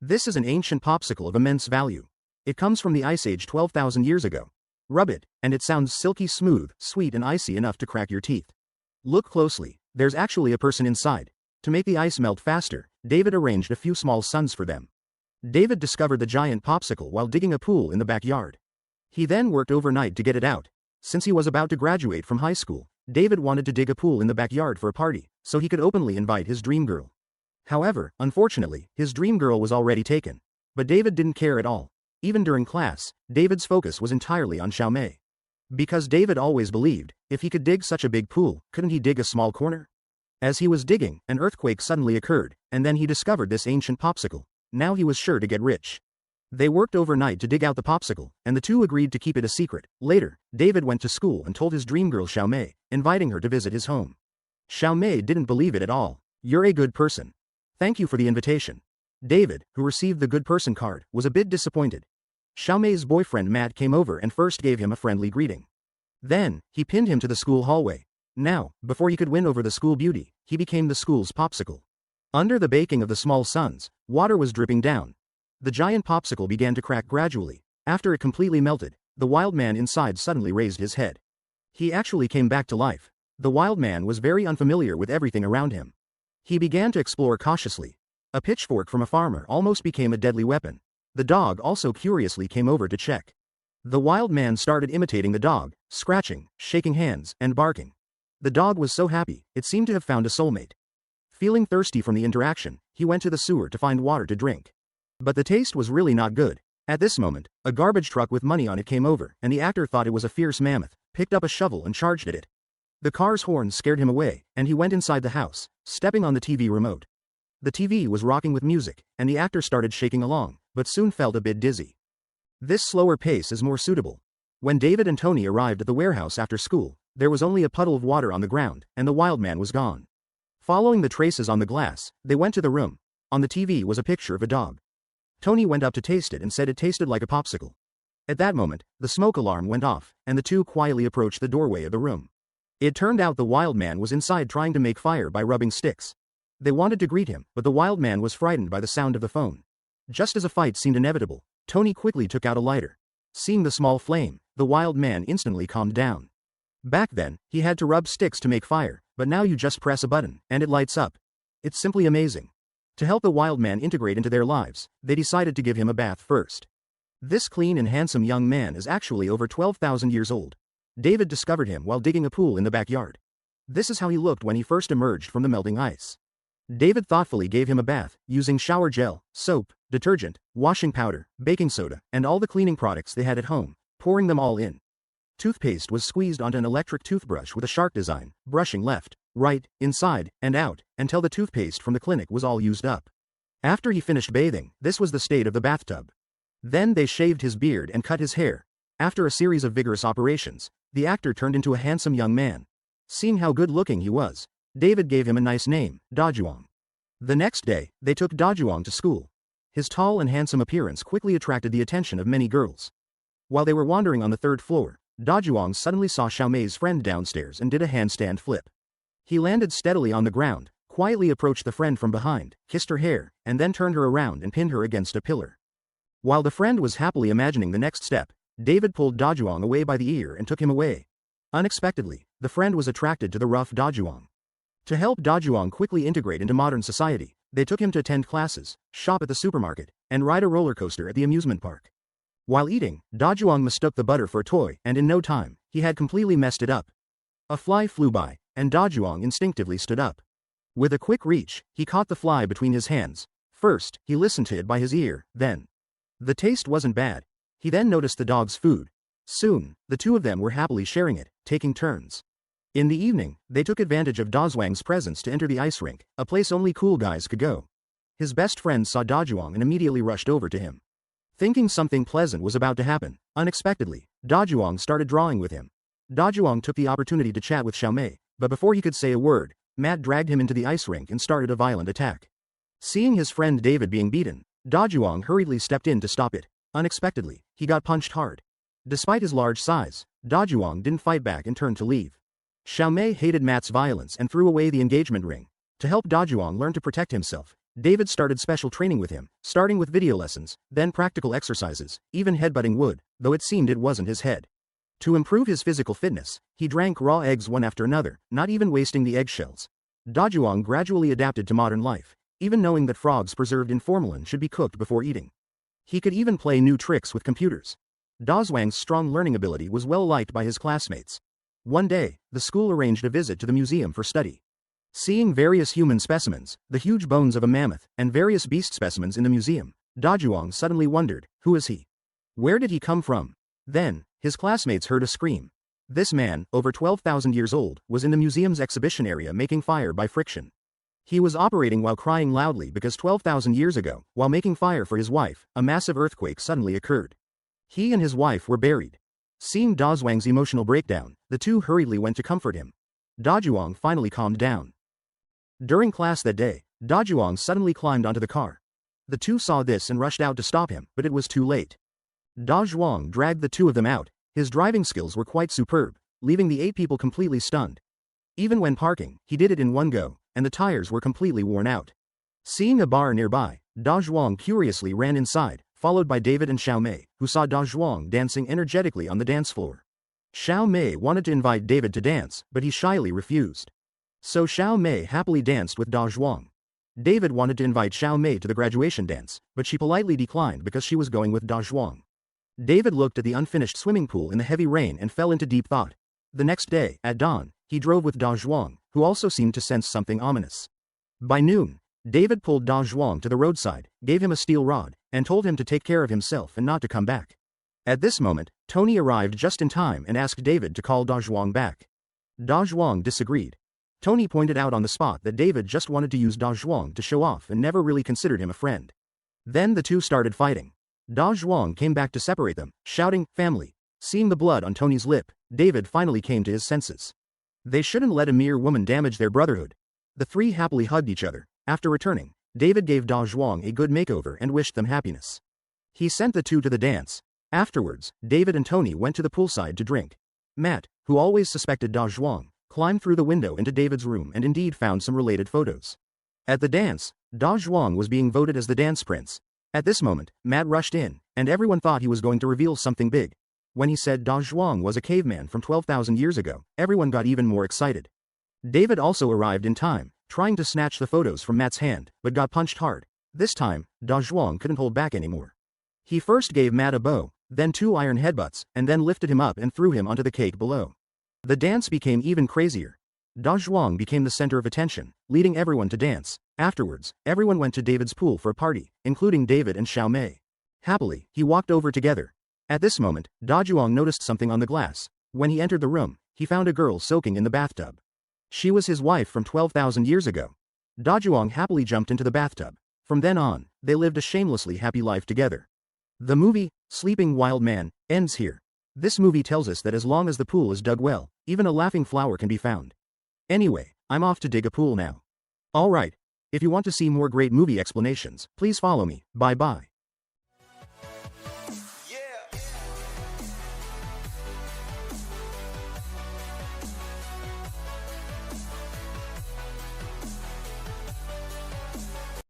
This is an ancient popsicle of immense value. It comes from the Ice Age 12,000 years ago. Rub it, and it sounds silky smooth, sweet and icy enough to crack your teeth. Look closely, there's actually a person inside. To make the ice melt faster, David arranged a few small suns for them. David discovered the giant popsicle while digging a pool in the backyard. He then worked overnight to get it out. Since he was about to graduate from high school, David wanted to dig a pool in the backyard for a party, so he could openly invite his dream girl. However, unfortunately, his dream girl was already taken. But David didn't care at all. Even during class, David's focus was entirely on Xiaomei. Because David always believed, if he could dig such a big pool, couldn't he dig a small corner? As he was digging, an earthquake suddenly occurred, and then he discovered this ancient popsicle. Now he was sure to get rich. They worked overnight to dig out the popsicle, and the two agreed to keep it a secret. Later, David went to school and told his dream girl Xiaomei, inviting her to visit his home. Xiaomei didn't believe it at all. "You're a good person. Thank you for the invitation." David, who received the good person card, was a bit disappointed. Xiaomei's boyfriend Matt came over and first gave him a friendly greeting. Then, he pinned him to the school hallway. Now, before he could win over the school beauty, he became the school's popsicle. Under the baking of the small suns, water was dripping down. The giant popsicle began to crack gradually. After it completely melted, the wild man inside suddenly raised his head. He actually came back to life. The wild man was very unfamiliar with everything around him. He began to explore cautiously. A pitchfork from a farmer almost became a deadly weapon. The dog also curiously came over to check. The wild man started imitating the dog, scratching, shaking hands, and barking. The dog was so happy, it seemed to have found a soulmate. Feeling thirsty from the interaction, he went to the sewer to find water to drink. But the taste was really not good. At this moment, a garbage truck with money on it came over, and the actor thought it was a fierce mammoth, picked up a shovel and charged at it. The car's horn scared him away, and he went inside the house, stepping on the TV remote. The TV was rocking with music, and the actor started shaking along, but soon felt a bit dizzy. This slower pace is more suitable. When David and Tony arrived at the warehouse after school, there was only a puddle of water on the ground, and the wild man was gone. Following the traces on the glass, they went to the room. On the TV was a picture of a dog. Tony went up to taste it and said it tasted like a popsicle. At that moment, the smoke alarm went off, and the two quietly approached the doorway of the room. It turned out the wild man was inside trying to make fire by rubbing sticks. They wanted to greet him, but the wild man was frightened by the sound of the phone. Just as a fight seemed inevitable, Tony quickly took out a lighter. Seeing the small flame, the wild man instantly calmed down. Back then, he had to rub sticks to make fire, but now you just press a button, and it lights up. It's simply amazing. To help the wild man integrate into their lives, they decided to give him a bath first. This clean and handsome young man is actually over 12,000 years old. David discovered him while digging a pool in the backyard. This is how he looked when he first emerged from the melting ice. David thoughtfully gave him a bath, using shower gel, soap, detergent, washing powder, baking soda, and all the cleaning products they had at home, pouring them all in. Toothpaste was squeezed onto an electric toothbrush with a shark design, brushing left, right, inside, and out, until the toothpaste from the clinic was all used up. After he finished bathing, this was the state of the bathtub. Then they shaved his beard and cut his hair. After a series of vigorous operations, the actor turned into a handsome young man. Seeing how good-looking he was, David gave him a nice name, Dajuang. The next day, they took Dajuang to school. His tall and handsome appearance quickly attracted the attention of many girls. While they were wandering on the third floor, Dajuang suddenly saw Xiaomei's friend downstairs and did a handstand flip. He landed steadily on the ground, quietly approached the friend from behind, kissed her hair, and then turned her around and pinned her against a pillar. While the friend was happily imagining the next step, David pulled Dajuang away by the ear and took him away. Unexpectedly, the friend was attracted to the rough Dajuang. To help Dajuang quickly integrate into modern society, they took him to attend classes, shop at the supermarket, and ride a roller coaster at the amusement park. While eating, Dajuang mistook the butter for a toy, and in no time, he had completely messed it up. A fly flew by, and Dajuang instinctively stood up. With a quick reach, he caught the fly between his hands. First, he listened to it by his ear, then. The taste wasn't bad. He then noticed the dog's food. Soon, the two of them were happily sharing it, taking turns. In the evening, they took advantage of Dajuang's presence to enter the ice rink, a place only cool guys could go. His best friend saw Dajuang and immediately rushed over to him. Thinking something pleasant was about to happen, unexpectedly, Dajuang started drawing with him. Dajuang took the opportunity to chat with Xiaomei, but before he could say a word, Matt dragged him into the ice rink and started a violent attack. Seeing his friend David being beaten, Dajuang hurriedly stepped in to stop it. Unexpectedly, he got punched hard. Despite his large size, Dajuang didn't fight back and turned to leave. Xiaomei hated Matt's violence and threw away the engagement ring. To help Dajuang learn to protect himself, David started special training with him, starting with video lessons, then practical exercises, even headbutting wood, though it seemed it wasn't his head. To improve his physical fitness, he drank raw eggs one after another, not even wasting the eggshells. Dajuang gradually adapted to modern life, even knowing that frogs preserved in formalin should be cooked before eating. He could even play new tricks with computers. Dajuang's strong learning ability was well liked by his classmates. One day, the school arranged a visit to the museum for study. Seeing various human specimens, the huge bones of a mammoth, and various beast specimens in the museum, Dajuang suddenly wondered, who is he? Where did he come from? Then, his classmates heard a scream. This man, over 12,000 years old, was in the museum's exhibition area making fire by friction. He was operating while crying loudly because 12,000 years ago, while making fire for his wife, a massive earthquake suddenly occurred. He and his wife were buried. Seeing Dajuang's emotional breakdown, the two hurriedly went to comfort him. Dajuang finally calmed down. During class that day, Dajuang suddenly climbed onto the car. The two saw this and rushed out to stop him, but it was too late. Dajuang dragged the two of them out. His driving skills were quite superb, leaving the 8 people completely stunned. Even when parking, he did it in one go, and the tires were completely worn out. Seeing a bar nearby, Dajuang curiously ran inside, followed by David and Xiao Mei, who saw Dajuang dancing energetically on the dance floor. Xiao Mei wanted to invite David to dance, but he shyly refused. So Xiao Mei happily danced with Dajuang. David wanted to invite Xiao Mei to the graduation dance, but she politely declined because she was going with Dajuang. David looked at the unfinished swimming pool in the heavy rain and fell into deep thought. The next day, at dawn, he drove with Dajuang, who also seemed to sense something ominous. By noon, David pulled Dajuang to the roadside, gave him a steel rod, and told him to take care of himself and not to come back. At this moment, Tony arrived just in time and asked David to call Dajuang back. Dajuang disagreed. Tony pointed out on the spot that David just wanted to use Dajuang to show off and never really considered him a friend. Then the two started fighting. Dajuang came back to separate them, shouting, "Family." Seeing the blood on Tony's lip, David finally came to his senses. They shouldn't let a mere woman damage their brotherhood. The three happily hugged each other. After returning, David gave Dajuang a good makeover and wished them happiness. He sent the two to the dance. Afterwards, David and Tony went to the poolside to drink. Matt, who always suspected Dajuang, climbed through the window into David's room and indeed found some related photos. At the dance, Dajuang was being voted as the dance prince. At this moment, Matt rushed in, and everyone thought he was going to reveal something big. When he said Dajuang was a caveman from 12,000 years ago, everyone got even more excited. David also arrived in time, trying to snatch the photos from Matt's hand, but got punched hard. This time, Dajuang couldn't hold back anymore. He first gave Matt a bow, then 2 iron headbutts, and then lifted him up and threw him onto the cake below. The dance became even crazier. Dajuang became the center of attention, leading everyone to dance. Afterwards, everyone went to David's pool for a party, including David and Xiao Mei. Happily, he walked over together. At this moment, Dajuang noticed something on the glass. When he entered the room, he found a girl soaking in the bathtub. She was his wife from 12,000 years ago. Dajuang happily jumped into the bathtub. From then on, they lived a shamelessly happy life together. The movie, Sleeping Wild Man, ends here. This movie tells us that as long as the pool is dug well, even a laughing flower can be found. Anyway, I'm off to dig a pool now. Alright. If you want to see more great movie explanations, please follow me. Bye bye.